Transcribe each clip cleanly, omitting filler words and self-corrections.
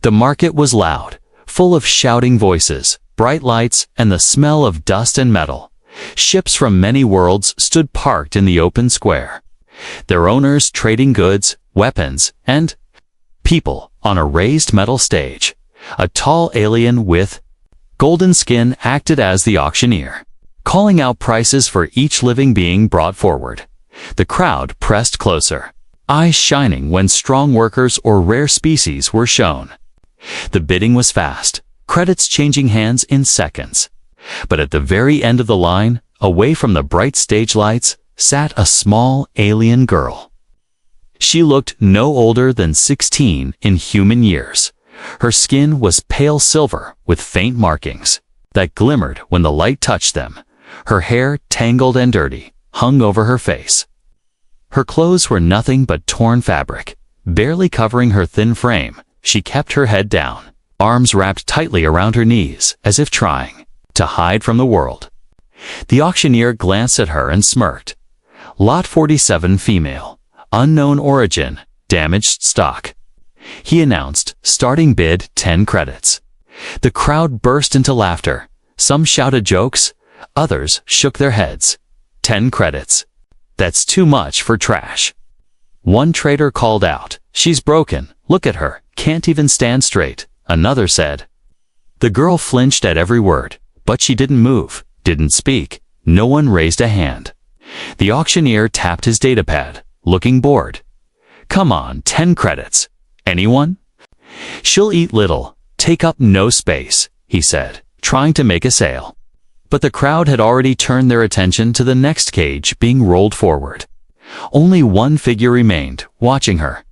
The market was loud, full of shouting voices, bright lights, and the smell of dust and metal. Ships from many worlds stood parked in the open square, their owners trading goods, weapons, and people on a raised metal stage. A tall alien with golden skin acted as the auctioneer, calling out prices for each living being brought forward. The crowd pressed closer, eyes shining when strong workers or rare species were shown. The bidding was fast, credits changing hands in seconds. But at the very end of the line, away from the bright stage lights, sat a small alien girl. She looked no older than 16 in human years. Her skin was pale silver with faint markings that glimmered when the light touched them. Her hair, tangled and dirty, hung over her face. Her clothes were nothing but torn fabric, barely covering her thin frame. She kept her head down, arms wrapped tightly around her knees, as if trying to hide from the world. The auctioneer glanced at her and smirked. Lot 47 female, unknown origin, damaged stock. He announced, starting bid 10 credits. The crowd burst into laughter. Some shouted jokes, others shook their heads. 10 credits. That's too much for trash. One trader called out, "She's broken, look at her, can't even stand straight." Another said. The girl flinched at every word, but she didn't move, didn't speak. No one raised a hand. The auctioneer tapped his datapad, looking bored. "Come on, 10 credits. Anyone?" "She'll eat little, take up no space," he said, trying to make a sale. But the crowd had already turned their attention to the next cage being rolled forward. Only one figure remained, watching her.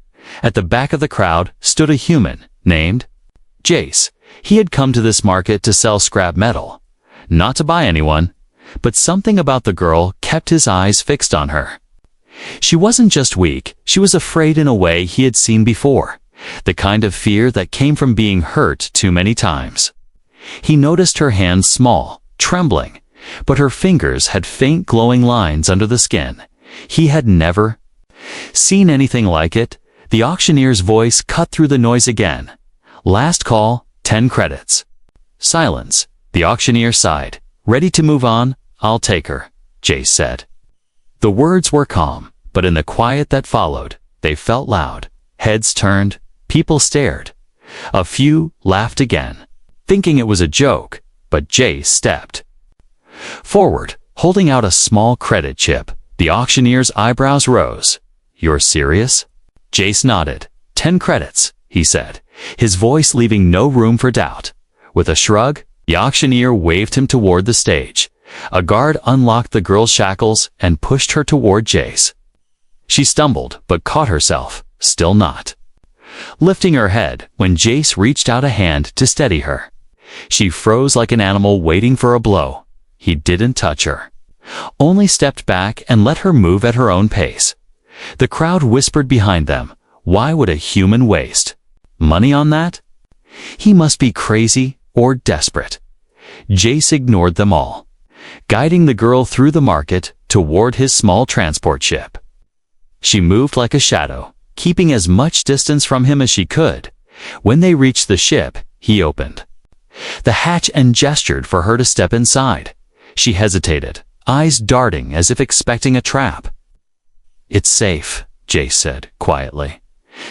At the back of the crowd stood a human, named Jace. He had come to this market to sell scrap metal. Not to buy anyone, but something about the girl kept his eyes fixed on her. She wasn't just weak, she was afraid in a way he had seen before, the kind of fear that came from being hurt too many times. He noticed her hands small, trembling, but her fingers had faint glowing lines under the skin. He had never seen anything like it. The auctioneer's voice cut through the noise again. "Last call, 10 credits." Silence. The auctioneer sighed. "Ready to move on? I'll take her," Jace said. The words were calm, but in the quiet that followed, they felt loud. Heads turned, people stared. A few laughed again, thinking it was a joke, but Jace stepped forward, holding out a small credit chip. The auctioneer's eyebrows rose. "You're serious?" Jace nodded. 10 credits, he said, his voice leaving no room for doubt. With a shrug, the auctioneer waved him toward the stage. A guard unlocked the girl's shackles and pushed her toward Jace. She stumbled, but caught herself, still not lifting her head when Jace reached out a hand to steady her. She froze like an animal waiting for a blow. He didn't touch her, only stepped back and let her move at her own pace. The crowd whispered behind them, "Why would a human waste money on that? He must be crazy or desperate." Jace ignored them all, guiding the girl through the market toward his small transport ship. She moved like a shadow, keeping as much distance from him as she could. When they reached the ship, he opened the hatch and gestured for her to step inside. She hesitated, eyes darting as if expecting a trap. "It's safe," Jace said quietly.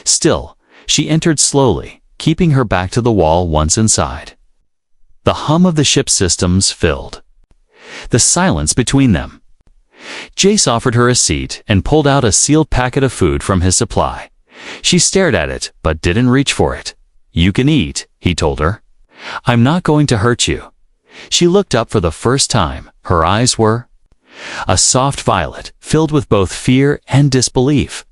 Still, she entered slowly, keeping her back to the wall once inside. The hum of the ship's systems filled the silence between them. Jace offered her a seat and pulled out a sealed packet of food from his supply. She stared at it, but didn't reach for it. "You can eat," he told her. "I'm not going to hurt you." She looked up for the first time. Her eyes were a soft violet, filled with both fear and disbelief.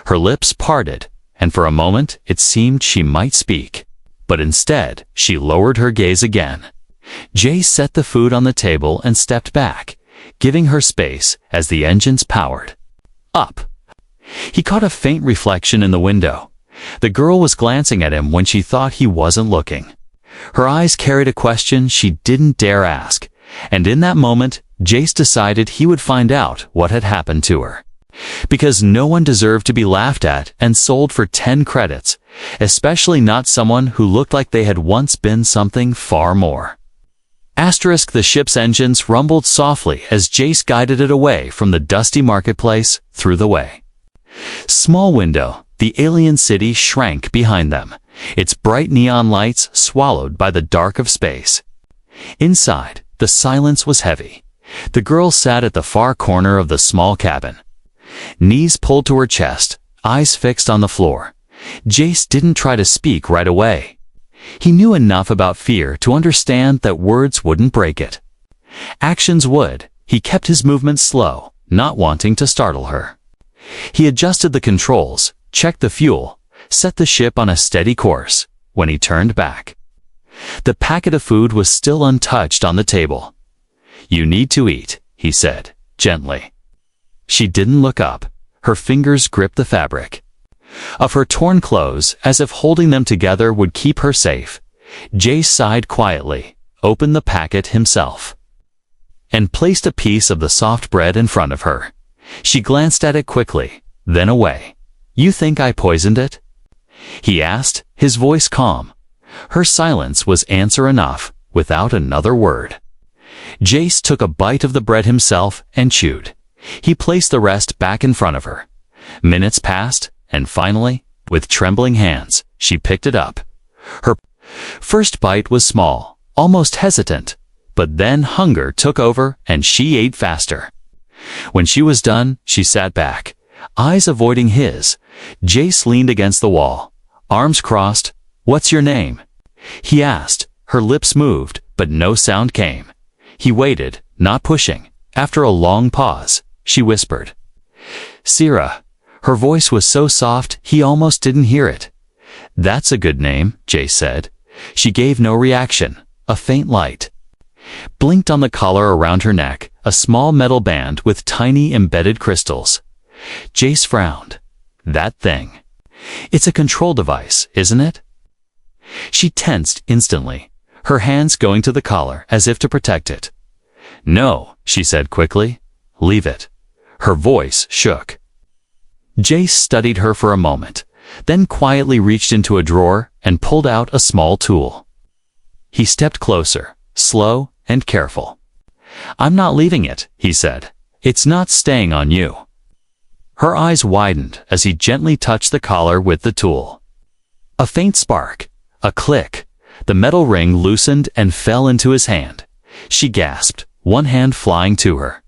Her lips parted, and for a moment it seemed she might speak. But instead, she lowered her gaze again. Jace set the food on the table and stepped back, giving her space as the engines powered up. He caught a faint reflection in the window. The girl was glancing at him when she thought he wasn't looking. Her eyes carried a question she didn't dare ask, and in that moment, Jace decided he would find out what had happened to her. Because no one deserved to be laughed at and sold for 10 credits, especially not someone who looked like they had once been something far more. Asterisk, the ship's engines rumbled softly as Jace guided it away from the dusty marketplace through the way. Small window, the alien city shrank behind them, its bright neon lights swallowed by the dark of space. Inside, the silence was heavy. The girl sat at the far corner of the small cabin. Knees pulled to her chest, eyes fixed on the floor. Jace didn't try to speak right away. He knew enough about fear to understand that words wouldn't break it. Actions would. He kept his movements slow, not wanting to startle her. He adjusted the controls, checked the fuel, set the ship on a steady course, when he turned back. The packet of food was still untouched on the table. "You need to eat," he said, gently. She didn't look up. Her fingers gripped the fabric. Of her torn clothes, as if holding them together would keep her safe, Jace sighed quietly, opened the packet himself, and placed a piece of the soft bread in front of her. She glanced at it quickly, then away. "You think I poisoned it?" he asked, his voice calm. Her silence was answer enough, without another word. Jace took a bite of the bread himself and chewed. He placed the rest back in front of her. Minutes passed, and finally, with trembling hands, she picked it up. Her first bite was small, almost hesitant, but then hunger took over and she ate faster. When she was done, she sat back, eyes avoiding his. Jace leaned against the wall, arms crossed. "What's your name?" he asked. Her lips moved, but no sound came. He waited, not pushing. After a long pause, she whispered, "Syrah." Her voice was so soft he almost didn't hear it. "That's a good name," Jace said. She gave no reaction. A faint light blinked on the collar around her neck, a small metal band with tiny embedded crystals. Jace frowned. "That thing. It's a control device, isn't it?" She tensed instantly, her hands going to the collar as if to protect it. "No," she said quickly. "Leave it." Her voice shook. Jace studied her for a moment, then quietly reached into a drawer and pulled out a small tool. He stepped closer, slow and careful. "I'm not leaving it," he said. "It's not staying on you." Her eyes widened as he gently touched the collar with the tool. A faint spark, a click. The metal ring loosened and fell into his hand. She gasped, one hand flying to her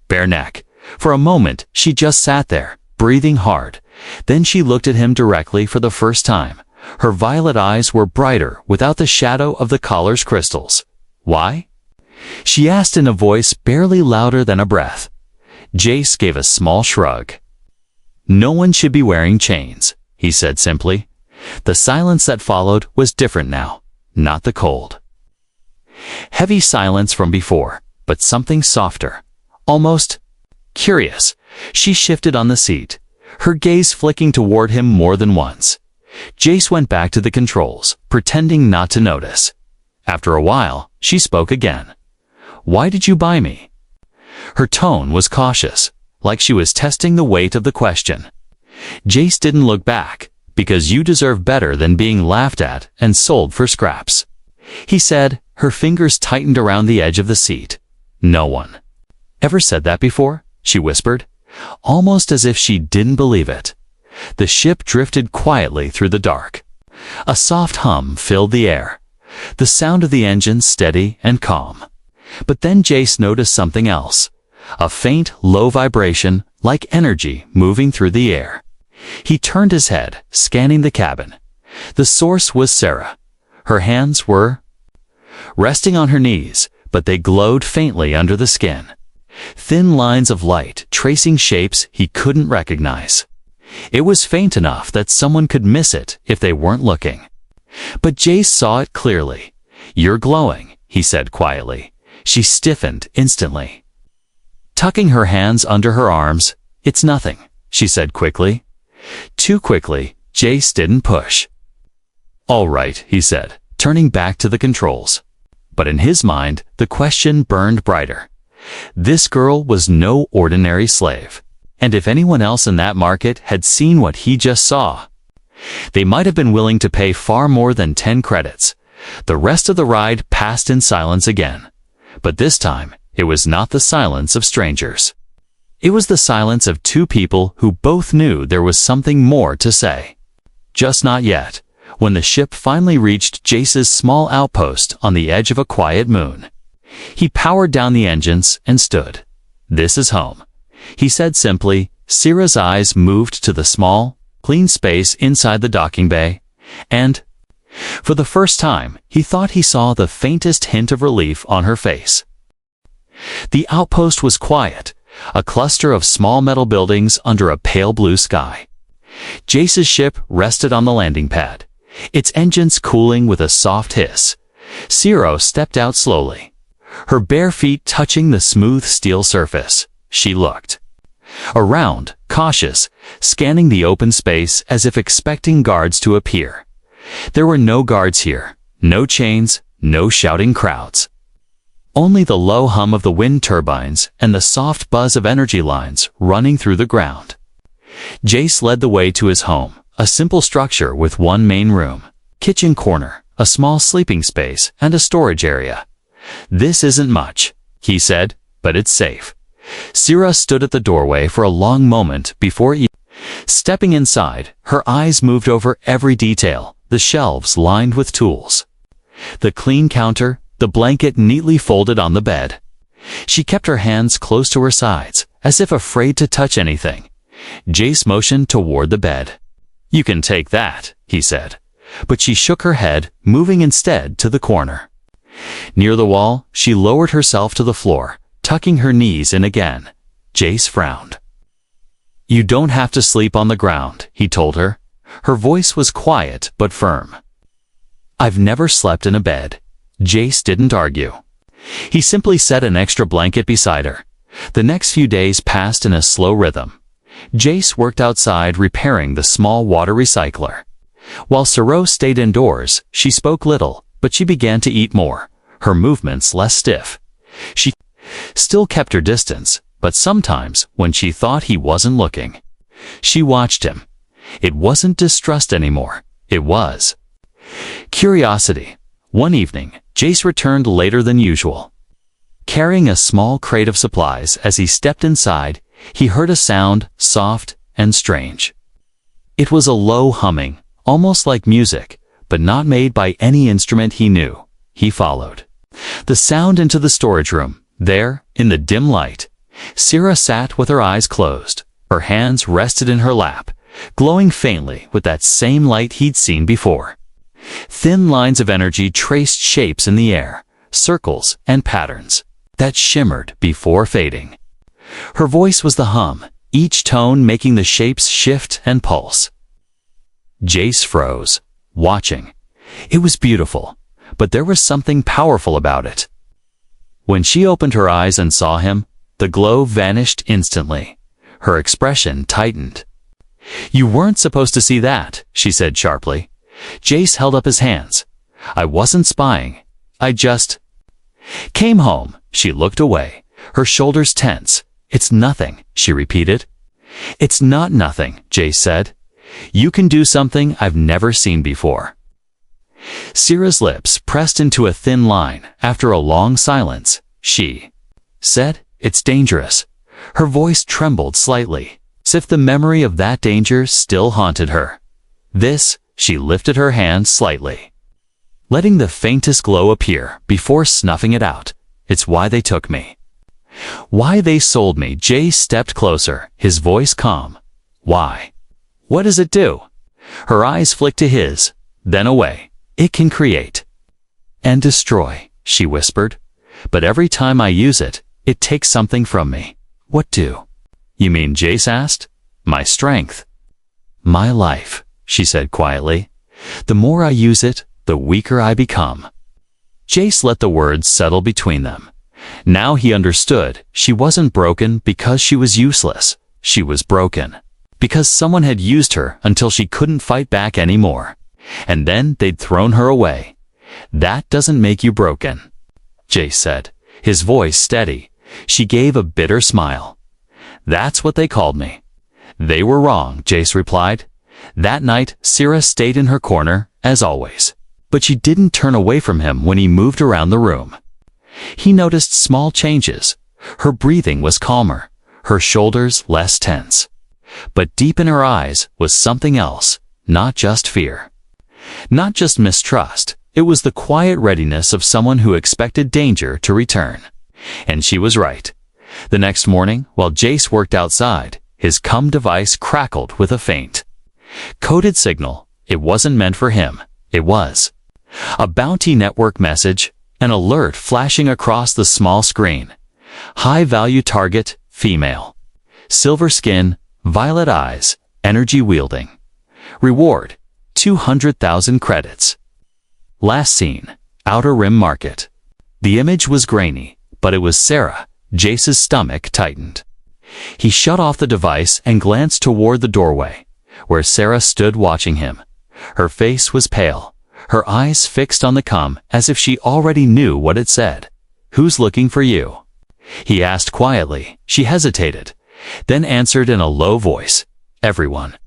bare neck. For a moment, she just sat there, breathing hard. Then she looked at him directly for the first time. Her violet eyes were brighter without the shadow of the collar's crystals. "Why?" she asked in a voice barely louder than a breath. Jace gave a small shrug. "No one should be wearing chains," he said simply. The silence that followed was different now, not the cold, heavy silence from before, but something softer, almost curious. She shifted on the seat, her gaze flicking toward him more than once. Jace went back to the controls, pretending not to notice. After a while, she spoke again. "Why did you buy me?" Her tone was cautious, like she was testing the weight of the question. Jace didn't look back. "Because you deserve better than being laughed at and sold for scraps," he said. Her fingers tightened around the edge of the seat. "No one ever said that before?" she whispered, almost as if she didn't believe it. The ship drifted quietly through the dark. A soft hum filled the air, the sound of the engine steady and calm. But then Jace noticed something else, a faint, low vibration, like energy moving through the air. He turned his head, scanning the cabin. The source was Syrah. Her hands were resting on her knees, but they glowed faintly under the skin. Thin lines of light tracing shapes he couldn't recognize. It was faint enough that someone could miss it if they weren't looking. But Jace saw it clearly. "You're glowing," he said quietly. She stiffened instantly, tucking her hands under her arms. "It's nothing," she said quickly. Too quickly, Jace didn't push. "All right," he said, turning back to the controls. But in his mind, the question burned brighter. This girl was no ordinary slave. And if anyone else in that market had seen what he just saw, they might have been willing to pay far more than 10 credits. The rest of the ride passed in silence again. But this time, it was not the silence of strangers. It was the silence of two people who both knew there was something more to say. Just not yet, when the ship finally reached Jace's small outpost on the edge of a quiet moon. He powered down the engines and stood. "This is home," he said simply. Sierra's eyes moved to the small, clean space inside the docking bay, and, for the first time, he thought he saw the faintest hint of relief on her face. The outpost was quiet, a cluster of small metal buildings under a pale blue sky. Jace's ship rested on the landing pad, its engines cooling with a soft hiss. Sierra stepped out slowly, her bare feet touching the smooth steel surface. She looked around, cautious, scanning the open space as if expecting guards to appear. There were no guards here, no chains, no shouting crowds. Only the low hum of the wind turbines and the soft buzz of energy lines running through the ground. Jace led the way to his home, a simple structure with one main room, kitchen corner, a small sleeping space, and a storage area. "This isn't much," he said, "but it's safe." Sierra stood at the doorway for a long moment before stepping inside. Her eyes moved over every detail, the shelves lined with tools, the clean counter, the blanket neatly folded on the bed. She kept her hands close to her sides, as if afraid to touch anything. Jace motioned toward the bed. "You can take that," he said. But she shook her head, moving instead to the corner. Near the wall, she lowered herself to the floor, tucking her knees in again. Jace frowned. "You don't have to sleep on the ground," he told her. Her voice was quiet but firm. "I've never slept in a bed." Jace didn't argue. He simply set an extra blanket beside her. The next few days passed in a slow rhythm. Jace worked outside repairing the small water recycler. While Sierra stayed indoors, she spoke little, but she began to eat more, her movements less stiff. She still kept her distance, but sometimes, when she thought he wasn't looking, she watched him. It wasn't distrust anymore. It was curiosity. One evening, Jace returned later than usual. Carrying a small crate of supplies, as he stepped inside, he heard a sound, soft and strange. It was a low humming, almost like music, but not made by any instrument he knew. He followed the sound into the storage room. There, in the dim light, Sierra sat with her eyes closed. Her hands rested in her lap, glowing faintly with that same light he'd seen before. Thin lines of energy traced shapes in the air, circles and patterns that shimmered before fading. Her voice was the hum, each tone making the shapes shift and pulse. Jace froze, watching. It was beautiful, but there was something powerful about it. When she opened her eyes and saw him, the glow vanished instantly. Her expression tightened. "You weren't supposed to see that," she said sharply. Jace held up his hands. "I wasn't spying. I just came home." She looked away, her shoulders tense. "It's nothing," she repeated. "It's not nothing," Jace said. "You can do something I've never seen before." Sierra's lips pressed into a thin line. After a long silence, she said, "It's dangerous." Her voice trembled slightly, as if the memory of that danger still haunted her. She lifted her hand slightly, letting the faintest glow appear before snuffing it out. "It's why they took me. Why they sold me." Jay stepped closer, his voice calm. "Why? What does it do?" Her eyes flicked to his, then away. "It can create and destroy," she whispered. "But every time I use it, it takes something from me." "What do you mean?" Jace asked. "My strength. My life," she said quietly. "The more I use it, the weaker I become." Jace let the words settle between them. Now he understood. She wasn't broken because she was useless. She was broken because someone had used her until she couldn't fight back anymore. And then they'd thrown her away. "That doesn't make you broken," Jace said, his voice steady. She gave a bitter smile. That's what they called me. They were wrong, Jace replied. That night, Syrah stayed in her corner, as always. But she didn't turn away from him when he moved around the room. He noticed small changes. Her breathing was calmer, her shoulders less tense. But deep in her eyes was something else, not just fear. Not just mistrust, it was the quiet readiness of someone who expected danger to return. And she was right. The next morning, while Jace worked outside, his cum device crackled with a faint coded signal. It wasn't meant for him. It was a bounty network message, an alert flashing across the small screen. High-value target, female. Silver skin, violet eyes, energy wielding. Reward, 200,000 credits. Last seen, Outer Rim Market. The image was grainy, but it was Syrah. Jace's stomach tightened. He shut off the device and glanced toward the doorway, where Syrah stood watching him. Her face was pale, her eyes fixed on the cum as if she already knew what it said. "Who's looking for you?" he asked quietly. She hesitated, then answered in a low voice, "Everyone."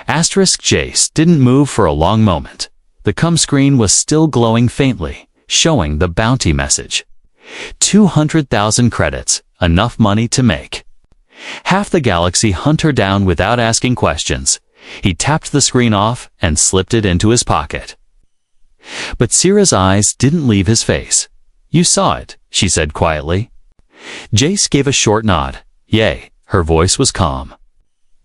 Jace didn't move for a long moment. The cum screen was still glowing faintly, showing the bounty message. 200,000 credits, enough money to make. Half the galaxy hunt her down without asking questions. He tapped the screen off and slipped it into his pocket. But Syrah's eyes didn't leave his face. "You saw it," she said quietly. Jace gave a short nod. "Yay." Her voice was calm.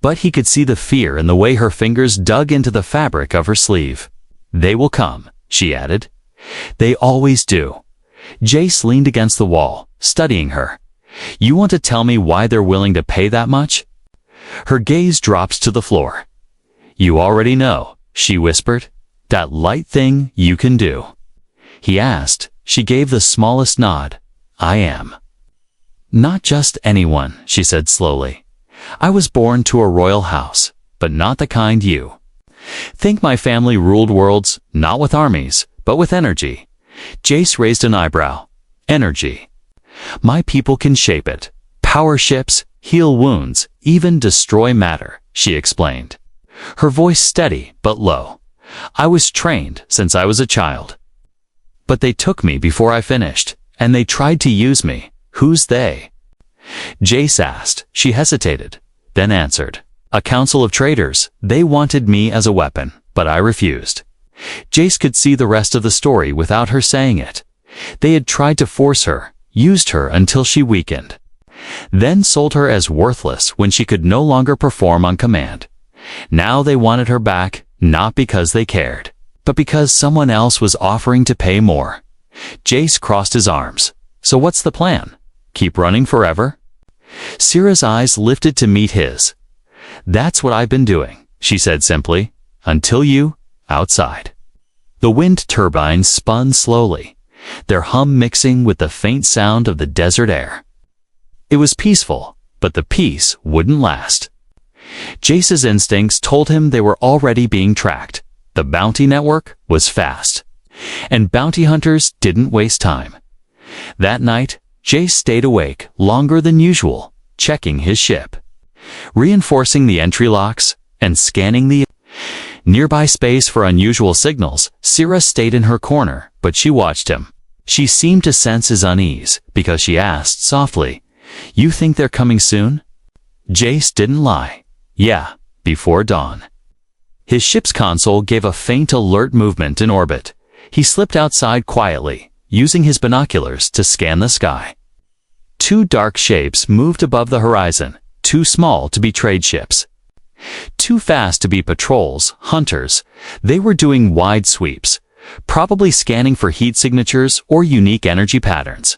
But he could see the fear in the way her fingers dug into the fabric of her sleeve. "They will come," she added. "They always do." Jace leaned against the wall, studying her. "You want to tell me why they're willing to pay that much?" Her gaze dropped to the floor. "You already know," she whispered. "That light thing you can do." He asked. She gave the smallest nod. "I am." "Not just anyone," she said slowly. "I was born to a royal house, but not the kind you think. My family ruled worlds, not with armies, but with energy." Jace raised an eyebrow. "Energy. My people can shape it. Power ships, heal wounds, even destroy matter," she explained. Her voice steady but low. "I was trained since I was a child. But they took me before I finished, and they tried to use me." "Who's they?" Jace asked. She hesitated, then answered. "A council of traitors. They wanted me as a weapon, but I refused." Jace could see the rest of the story without her saying it. They had tried to force her, used her until she weakened, then sold her as worthless when she could no longer perform on command. Now they wanted her back, not because they cared, but because someone else was offering to pay more. Jace crossed his arms. "So what's the plan? Keep running forever?" Syrah's eyes lifted to meet his. "That's what I've been doing," she said simply, "until you, outside." The wind turbines spun slowly, their hum mixing with the faint sound of the desert air. It was peaceful, but the peace wouldn't last. Jace's instincts told him they were already being tracked. The bounty network was fast, and bounty hunters didn't waste time. That night, Jace stayed awake longer than usual, checking his ship, reinforcing the entry locks, and scanning the nearby space for unusual signals. Syrah stayed in her corner, but she watched him. She seemed to sense his unease, because she asked softly, "You think they're coming soon?" Jace didn't lie. "Yeah, before dawn." His ship's console gave a faint alert movement in orbit. He slipped outside quietly, using his binoculars to scan the sky. Two dark shapes moved above the horizon, too small to be trade ships, too fast to be patrols, hunters. They were doing wide sweeps, probably scanning for heat signatures or unique energy patterns.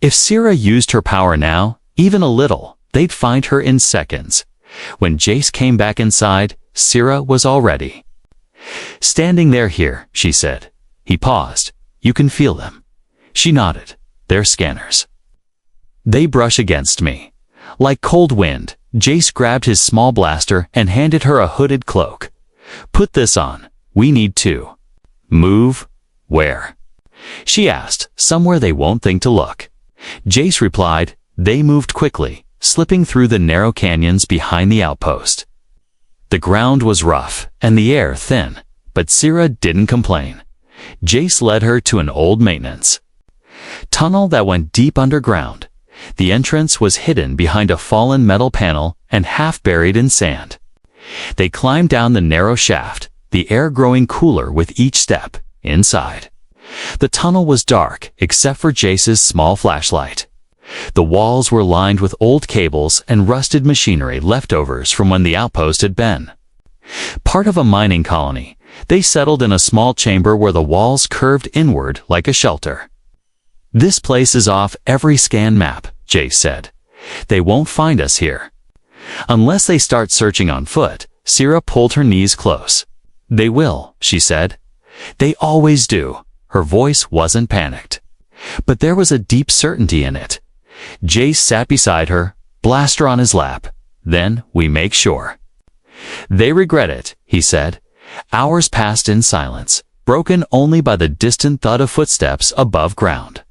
If Syrah used her power now, even a little, they'd find her in seconds. When Jace came back inside, Syrah was already standing there. "Here," she said. He paused. "You can feel them." She nodded. "They're scanners. They brush against me like cold wind." Jace grabbed his small blaster and handed her a hooded cloak. "Put this on. We need to move." "Where?" she asked. "Somewhere they won't think to look." Jace replied. "They moved quickly. slipping through the narrow canyons behind the outpost. The ground was rough and the air thin, but Sierra didn't complain. Jace led her to an old maintenance tunnel that went deep underground. The entrance was hidden behind a fallen metal panel and half buried in sand. They climbed down the narrow shaft, the air growing cooler with each step. Inside, the tunnel was dark except for Jace's small flashlight. The walls were lined with old cables and rusted machinery, leftovers from when the outpost had been. Part of a mining colony, they settled in a small chamber where the walls curved inward like a shelter. "This place is off every scan map," Jace said. "They won't find us here. Unless they start searching on foot." Sierra pulled her knees close. "They will," she said. "They always do." Her voice wasn't panicked, but there was a deep certainty in it. Jace sat beside her, blaster on his lap. "Then we make sure." "They regret it," he said. Hours passed in silence, broken only by the distant thud of footsteps above ground.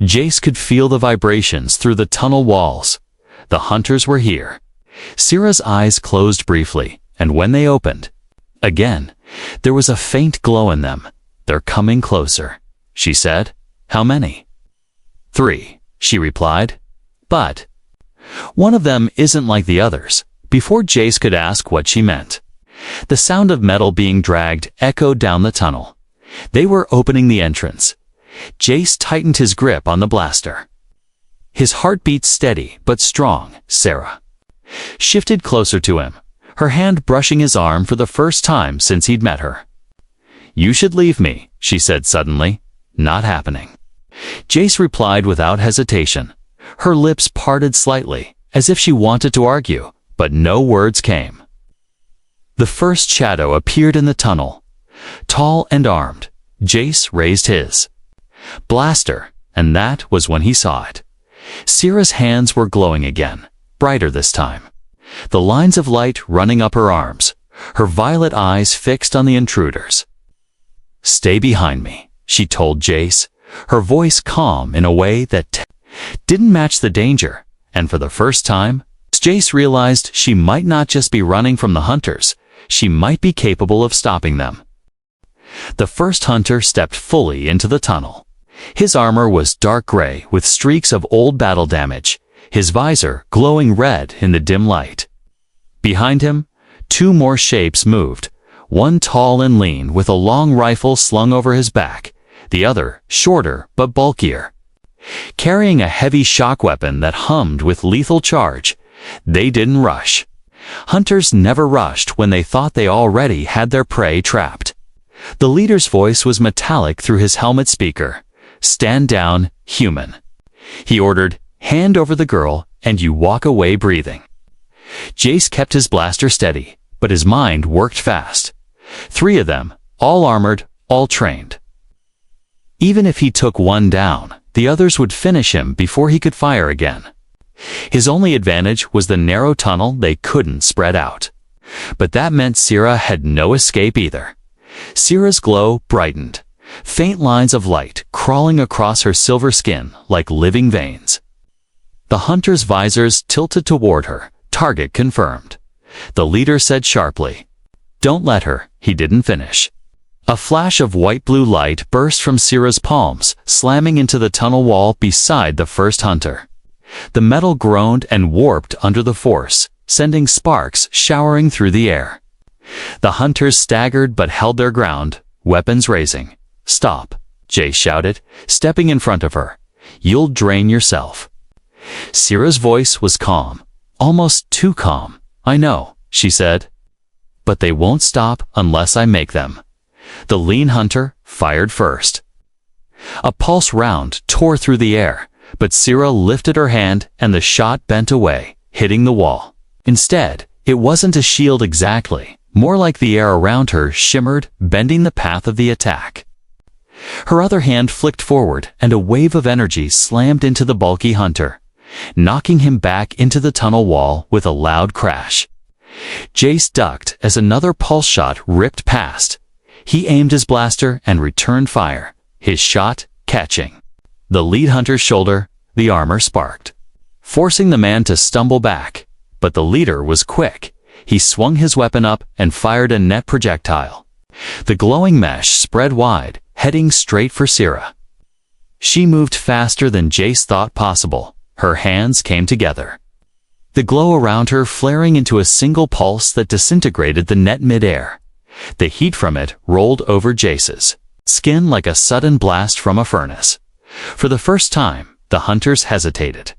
Jace could feel the vibrations through the tunnel walls. The hunters were here. Sierra's eyes closed briefly, and when they opened again, there was a faint glow in them. "They're coming closer," she said. "How many?" "3," she replied. "But one of them isn't like the others." Before Jace could ask what she meant, the sound of metal being dragged echoed down the tunnel. They were opening the entrance. Jace tightened his grip on the blaster. His heart beat steady but strong. Sierra shifted closer to him, her hand brushing his arm for the first time since he'd met her. "You should leave me," she said suddenly. "Not happening." Jace replied without hesitation. Her lips parted slightly, as if she wanted to argue, but no words came. The first shadow appeared in the tunnel, tall and armed. Jace raised his blaster, and that was when he saw it. Sierra's hands were glowing again, brighter this time, the lines of light running up her arms, her violet eyes fixed on the intruders. "Stay behind me," she told Jace, her voice calm in a way that didn't match the danger, and for the first time, Jace realized she might not just be running from the hunters, she might be capable of stopping them. The first hunter stepped fully into the tunnel. His armor was dark gray with streaks of old battle damage, his visor glowing red in the dim light. Behind him, 2 more shapes moved, one tall and lean with a long rifle slung over his back, the other shorter but bulkier, carrying a heavy shock weapon that hummed with lethal charge. They didn't rush. Hunters never rushed when they thought they already had their prey trapped. The leader's voice was metallic through his helmet speaker. "Stand down, human," he ordered. "Hand over the girl, and you walk away breathing." Jace kept his blaster steady, but his mind worked fast. 3 of them, all armored, all trained. Even if he took one down, the others would finish him before he could fire again. His only advantage was the narrow tunnel they couldn't spread out. But that meant Sierra had no escape either. Sierra's glow brightened, faint lines of light crawling across her silver skin like living veins. The hunters' visors tilted toward her, target confirmed. The leader said sharply, "Don't let her." He didn't finish. A flash of white-blue light burst from Sierra's palms, slamming into the tunnel wall beside the first hunter. The metal groaned and warped under the force, sending sparks showering through the air. The hunters staggered but held their ground, weapons raising. "Stop," Jace shouted, stepping in front of her. "You'll drain yourself." Sierra's voice was calm, almost too calm. "I know," she said. "But they won't stop unless I make them." The lean hunter fired first. A pulse round tore through the air, but Sierra lifted her hand and the shot bent away, hitting the wall. Instead, it wasn't a shield exactly, more like the air around her shimmered, bending the path of the attack. Her other hand flicked forward and a wave of energy slammed into the bulky hunter, knocking him back into the tunnel wall with a loud crash. Jace ducked as another pulse shot ripped past. He aimed his blaster and returned fire, his shot catching the lead hunter's shoulder. The armor sparked. forcing the man to stumble back. But the leader was quick. He swung his weapon up and fired a net projectile. The glowing mesh spread wide, heading straight for Sierra. She moved faster than Jace thought possible. Her hands came together, the glow around her flaring into a single pulse that disintegrated the net midair. The heat from it rolled over Jace's skin like a sudden blast from a furnace. For the first time, the hunters hesitated.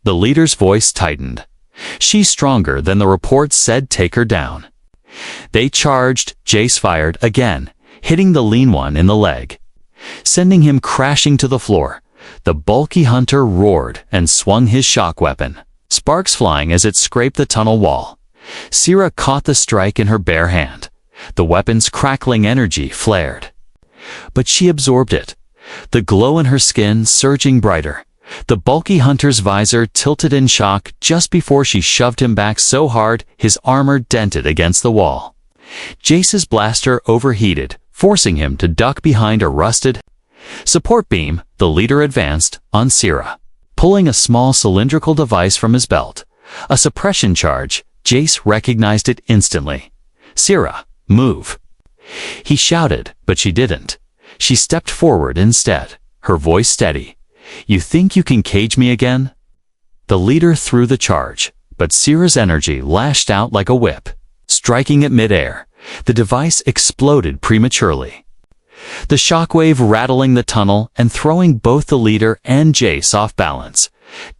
The leader's voice tightened. "She's stronger than the reports said. Take her down." They charged. Jace fired again, hitting the lean one in the leg, sending him crashing to the floor. The bulky hunter roared and swung his shock weapon, sparks flying as it scraped the tunnel wall. Sierra caught the strike in her bare hand. The weapon's crackling energy flared, but she absorbed it, the glow in her skin surging brighter. The bulky hunter's visor tilted in shock just before she shoved him back so hard his armor dented against the wall. Jace's blaster overheated, forcing him to duck behind a rusted support beam. The leader advanced on Sierra, pulling a small cylindrical device from his belt. A suppression charge. Jace recognized it instantly. "Sierra, move!" He shouted, but she didn't. She stepped forward instead, her voice steady. "You think you can cage me again?" The leader threw the charge, but Sierra's energy lashed out like a whip, striking at midair. The device exploded prematurely, the shockwave rattling the tunnel and throwing both the leader and Jace off balance.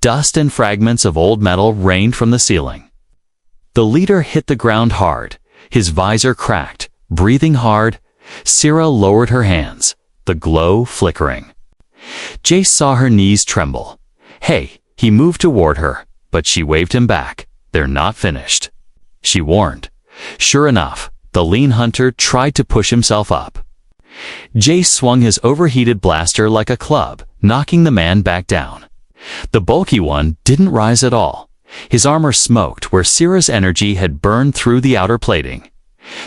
Dust and fragments of old metal rained from the ceiling. The leader hit the ground hard, his visor cracked. Breathing hard, Sierra lowered her hands, the glow flickering. Jace saw her knees tremble. "Hey," he moved toward her, but she waved him back. "They're not finished," she warned. Sure enough, the lean hunter tried to push himself up. Jace swung his overheated blaster like a club, knocking the man back down. The bulky one didn't rise at all. His armor smoked where Sierra's energy had burned through the outer plating.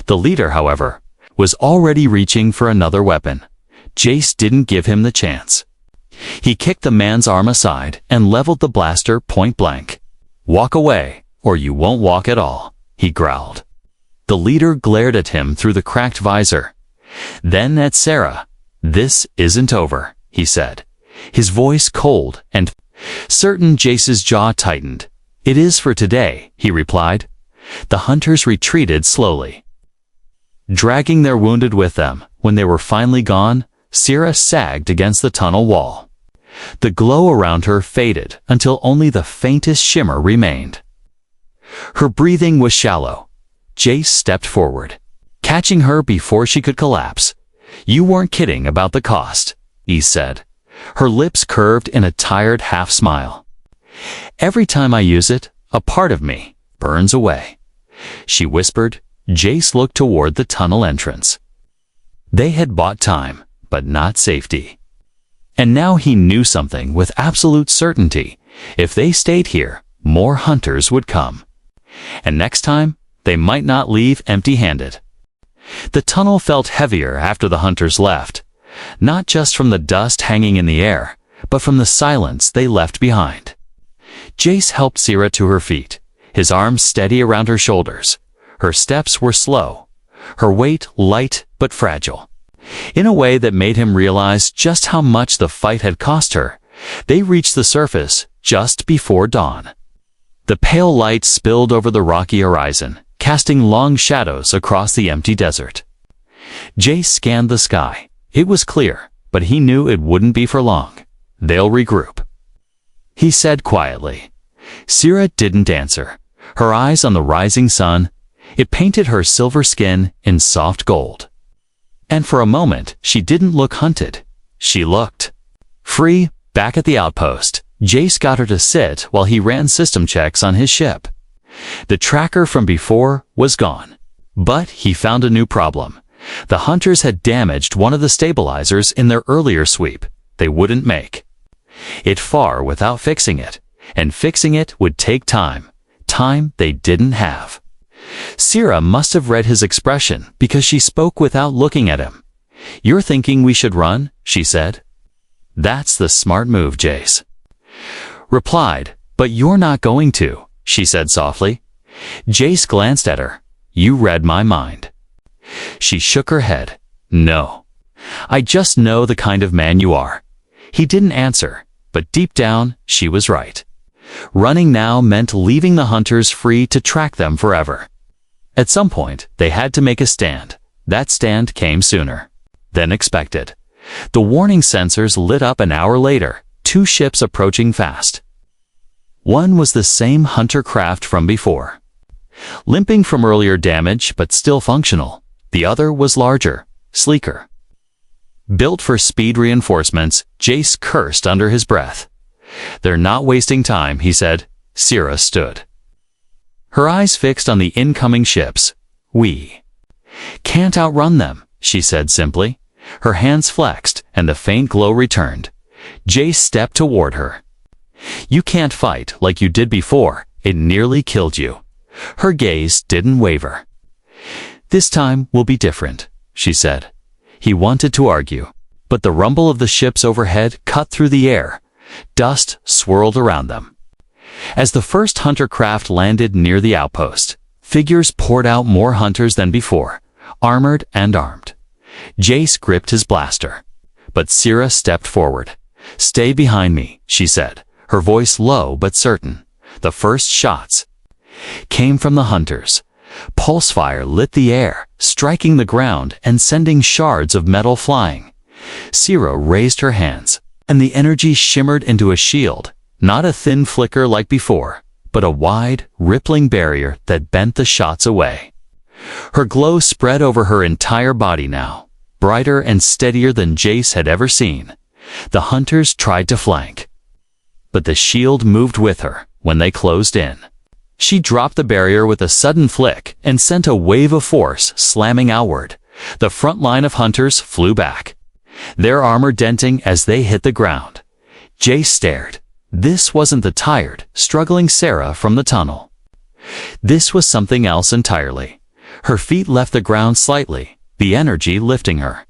The leader, however, was already reaching for another weapon. Jace didn't give him the chance. He kicked the man's arm aside and leveled the blaster point blank. "Walk away, or you won't walk at all," he growled. The leader glared at him through the cracked visor. Then at Sierra. "This isn't over," he said, his voice cold and certain. Jace's jaw tightened. "It is for today," he replied. The hunters retreated slowly, dragging their wounded with them. When they were finally gone, Sierra sagged against the tunnel wall. The glow around her faded until only the faintest shimmer remained. Her breathing was shallow. Jace stepped forward, catching her before she could collapse. "You weren't kidding about the cost," he said, her lips curved in a tired half-smile. "Every time I use it, a part of me burns away," she whispered. Jace looked toward the tunnel entrance. They had bought time, but not safety. And now he knew something with absolute certainty. If they stayed here, more hunters would come. And next time, they might not leave empty-handed. The tunnel felt heavier after the hunters left, not just from the dust hanging in the air, but from the silence they left behind. Jace helped Sierra to her feet, his arms steady around her shoulders. Her steps were slow, her weight light but fragile. In a way that made him realize just how much the fight had cost her, they reached the surface just before dawn. The pale light spilled over the rocky horizon, casting long shadows across the empty desert. Jace scanned the sky. It was clear, but he knew it wouldn't be for long. "They'll regroup," he said quietly. Sierra didn't answer, her eyes on the rising sun. It painted her silver skin in soft gold. And for a moment, she didn't look hunted. She looked free. Back at the outpost, Jace got her to sit while he ran system checks on his ship. The tracker from before was gone, but he found a new problem. The hunters had damaged one of the stabilizers in their earlier sweep. They wouldn't make it far without fixing it, and fixing it would take time they didn't have. Sierra must have read his expression because she spoke without looking at him. "You're thinking we should run?" she said. "That's the smart move," Jace replied. "But you're not going to," she said softly. Jace glanced at her. "You read my mind." She shook her head. "No. I just know the kind of man you are." He didn't answer, but deep down, she was right. Running now meant leaving the hunters free to track them forever. At some point, they had to make a stand. That stand came sooner than expected. The warning sensors lit up an hour later, 2 ships approaching fast. One was the same hunter craft from before, limping from earlier damage but still functional. The other was larger, sleeker. Built for speed reinforcements, Jace cursed under his breath. "They're not wasting time," he said. Syrah stood, her eyes fixed on the incoming ships. "We can't outrun them," she said simply. Her hands flexed, and the faint glow returned. Jace stepped toward her. "You can't fight like you did before. It nearly killed you." Her gaze didn't waver. "This time will be different," she said. He wanted to argue, but the rumble of the ships overhead cut through the air. Dust swirled around them. As the first hunter craft landed near the outpost, figures poured out, more hunters than before, armored and armed. Jace gripped his blaster, but Syrah stepped forward. "Stay behind me," she said, her voice low but certain. The first shots came from the hunters. Pulsefire lit the air, striking the ground and sending shards of metal flying. Syrah raised her hands, and the energy shimmered into a shield, not a thin flicker like before, but a wide, rippling barrier that bent the shots away. Her glow spread over her entire body now, brighter and steadier than Jace had ever seen. The hunters tried to flank, but the shield moved with her when they closed in. She dropped the barrier with a sudden flick and sent a wave of force slamming outward. The front line of hunters flew back, their armor denting as they hit the ground. Jace stared. This wasn't the tired, struggling Syrah from the tunnel. This was something else entirely. Her feet left the ground slightly, the energy lifting her.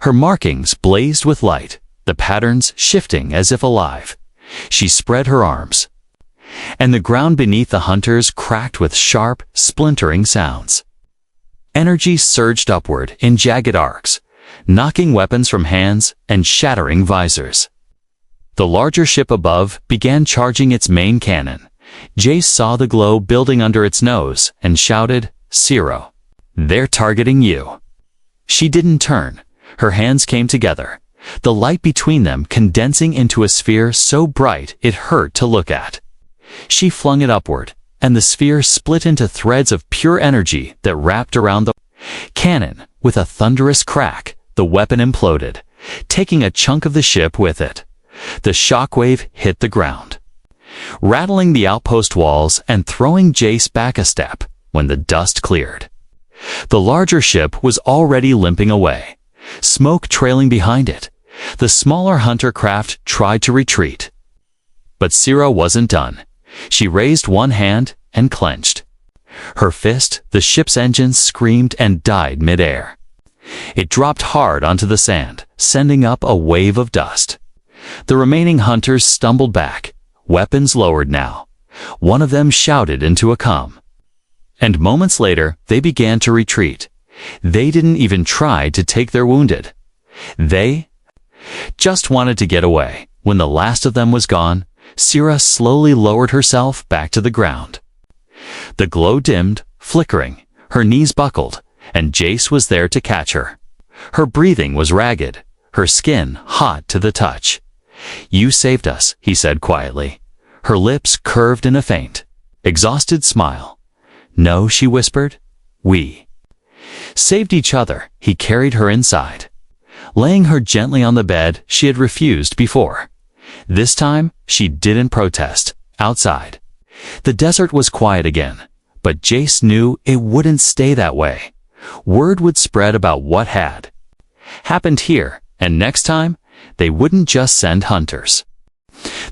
Her markings blazed with light, the patterns shifting as if alive. She spread her arms, and the ground beneath the hunters cracked with sharp, splintering sounds. Energy surged upward in jagged arcs, knocking weapons from hands and shattering visors. The larger ship above began charging its main cannon. Jace saw the glow building under its nose and shouted, "Syrah, they're targeting you." She didn't turn. Her hands came together, the light between them condensing into a sphere so bright it hurt to look at. She flung it upward, and the sphere split into threads of pure energy that wrapped around the cannon. With a thunderous crack, the weapon imploded, taking a chunk of the ship with it. The shockwave hit the ground, rattling the outpost walls and throwing Jace back a step. When the dust cleared, the larger ship was already limping away, smoke trailing behind it. The smaller hunter craft tried to retreat, but Syrah wasn't done. She raised one hand and clenched her fist. The ship's engines screamed and died mid-air. It dropped hard onto the sand, sending up a wave of dust. The remaining hunters stumbled back, weapons lowered now. One of them shouted into a comm, and moments later they began to retreat. They didn't even try to take their wounded. They just wanted to get away. When the last of them was gone, Syrah slowly lowered herself back to the ground. The glow dimmed, flickering, her knees buckled, and Jace was there to catch her. Her breathing was ragged, her skin hot to the touch. "You saved us," he said quietly. Her lips curved in a faint, exhausted smile. "No," she whispered. "We saved each other." He carried her inside, laying her gently on the bed she had refused before. This time, she didn't protest. Outside, the desert was quiet again, but Jace knew it wouldn't stay that way. Word would spread about what had happened here, and next time, they wouldn't just send hunters.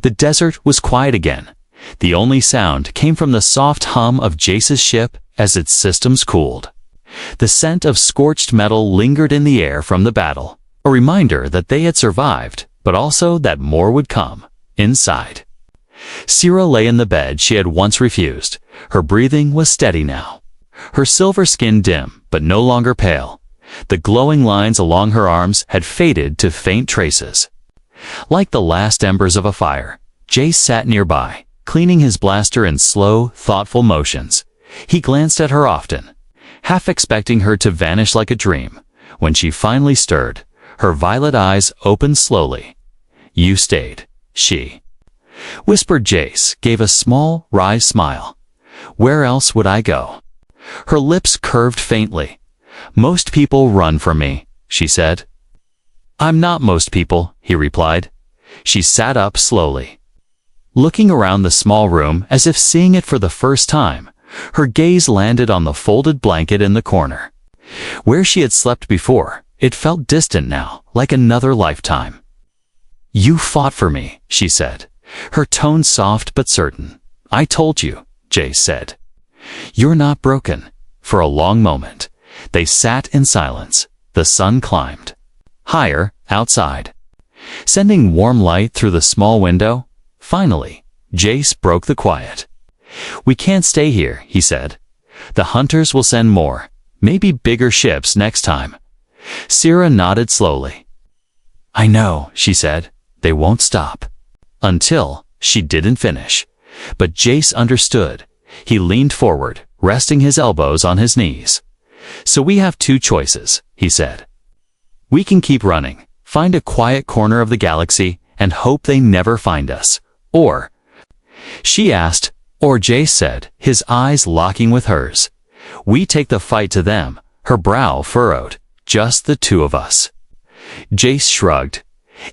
The desert was quiet again. The only sound came from the soft hum of Jace's ship as its systems cooled. The scent of scorched metal lingered in the air from the battle, a reminder that they had survived, but also that more would come. Inside, Sierra lay in the bed she had once refused. Her breathing was steady now. Her silver skin dim, but no longer pale. The glowing lines along her arms had faded to faint traces. Like the last embers of a fire, Jace sat nearby, cleaning his blaster in slow, thoughtful motions. He glanced at her often, half expecting her to vanish like a dream. When she finally stirred, her violet eyes opened slowly. "You stayed," she whispered. Jace gave a small, wry smile. "Where else would I go?" Her lips curved faintly. "Most people run from me," she said. "I'm not most people," he replied. She sat up slowly, looking around the small room as if seeing it for the first time. Her gaze landed on the folded blanket in the corner. Where she had slept before, it felt distant now, like another lifetime. "You fought for me," she said, her tone soft but certain. "I told you," Jace said. "You're not broken." For a long moment, they sat in silence. The sun climbed higher outside, sending warm light through the small window. Finally, Jace broke the quiet. "We can't stay here," he said. "The hunters will send more, maybe bigger ships next time." Sierra nodded slowly. "I know," she said. "They won't stop." Until she didn't finish. But Jace understood. He leaned forward, resting his elbows on his knees. "So we have two choices," he said. "We can keep running, find a quiet corner of the galaxy, and hope they never find us. Or," she asked, or Jace said, his eyes locking with hers, "we take the fight to them." Her brow furrowed. "Just the two of us." Jace shrugged.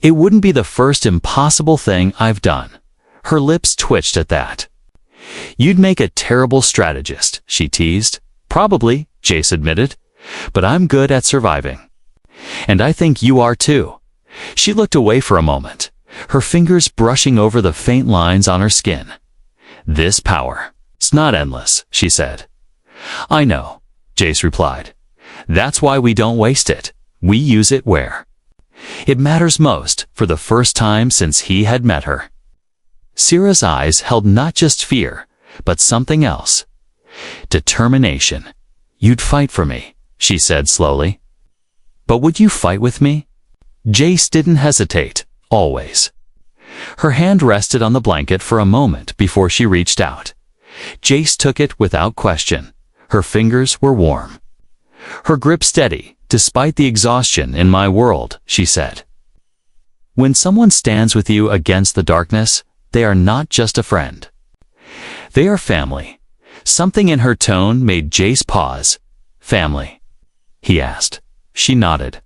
"It wouldn't be the first impossible thing I've done." Her lips twitched at that. "You'd make a terrible strategist," she teased. "Probably," Jace admitted, "but I'm good at surviving. And I think you are too." She looked away for a moment, her fingers brushing over the faint lines on her skin. "This power, it's not endless," she said. "I know," Jace replied. "That's why we don't waste it. We use it where it matters most." For the first time since he had met her, Sierra's eyes held not just fear, but something else. Determination. "You'd fight for me," she said slowly. "But would you fight with me?" Jace didn't hesitate, always. Her hand rested on the blanket for a moment before she reached out. Jace took it without question. Her fingers were warm, her grip steady, despite the exhaustion. "In my world," she said, "when someone stands with you against the darkness, they are not just a friend. They are family." Something in her tone made Jace pause. "Family?" he asked. She nodded.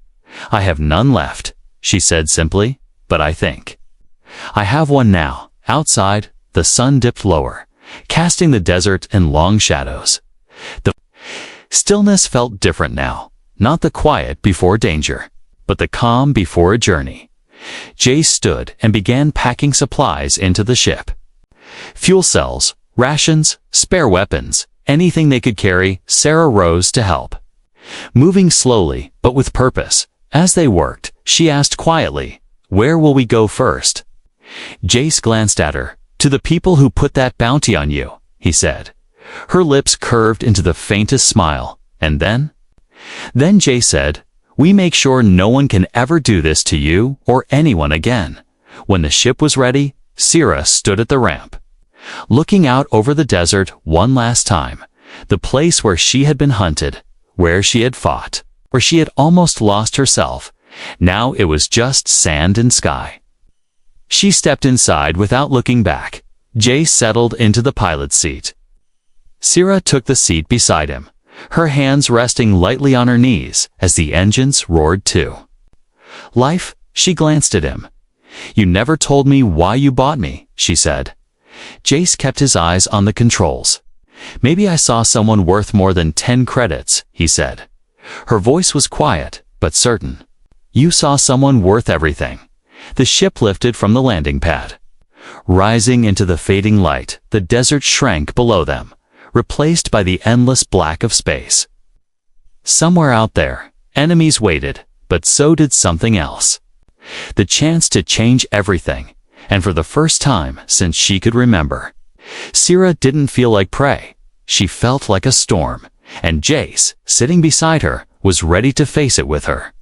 "I have none left," she said simply, "but I think I have one now." Outside, the sun dipped lower, casting the desert in long shadows. The stillness felt different now, not the quiet before danger, but the calm before a journey. Jace stood and began packing supplies into the ship. Fuel cells, rations, spare weapons, anything they could carry. Sarah rose to help, moving slowly but with purpose. As they worked, she asked quietly, "Where will we go first?" Jace glanced at her. "To the people who put that bounty on you," he said. Her lips curved into the faintest smile. "And then?" "Then," Jace said, "we make sure no one can ever do this to you or anyone again." When the ship was ready, Sierra stood at the ramp, looking out over the desert one last time. The place where she had been hunted, where she had fought, where she had almost lost herself. Now it was just sand and sky. She stepped inside without looking back. Jace settled into the pilot's seat. Sierra took the seat beside him, her hands resting lightly on her knees as the engines roared too. "Life?" She glanced at him. "You never told me why you bought me," she said. Jace kept his eyes on the controls. "Maybe I saw someone worth more than 10 credits, he said. Her voice was quiet, but certain. "You saw someone worth everything." The ship lifted from the landing pad. Rising into the fading light, the desert shrank below them, replaced by the endless black of space. Somewhere out there, enemies waited, but so did something else. The chance to change everything, and for the first time since she could remember. Sierra didn't feel like prey. She felt like a storm, and Jace, sitting beside her, was ready to face it with her.